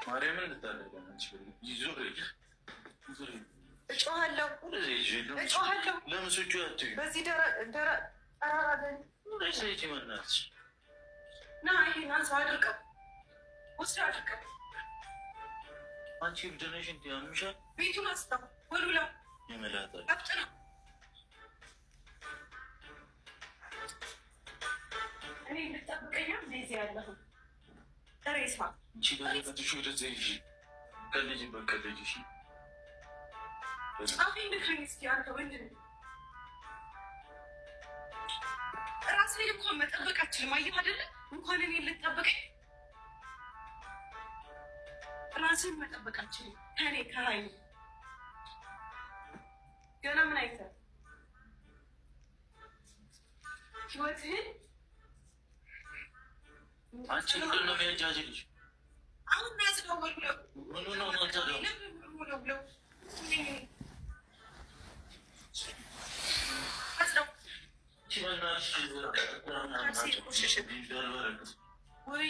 ማርያምን ልታደርገናች ይዞር እጮሃለሁ። ለምሶቹ ያት በዚህ ደረጃ መናች ና ይሄን አንሳ አድርቀው ውስጥ አድርቀው። አንቺ ብድነሽ እንት ያምሻል። ቤቱን አስታው ወሉላ ይመላታል። አጥና እኔ ልጠብቀኛ እንደዚህ ያለሁ ሬሳ እንቺ ለለትሽ ወደ ዘይሽ ከልጅ በከልጅሽ ጻፊ ልክኝ እስኪ አንተ ወንድ ነው። ራስህን እንኳን መጠበቅ አችልም። አየህ አይደለ? እንኳን እኔ ልጠብቀኝ ራስህን መጠበቅ አችልም። ከኔ ከሀይል ገና ምን አይተህ ህይወትህን አንቺ ምንድን ነው የሚያጃጅልሽ? አሁን ናዝደው ብለው ምኑ ነው ናዘደው ብለው ወይ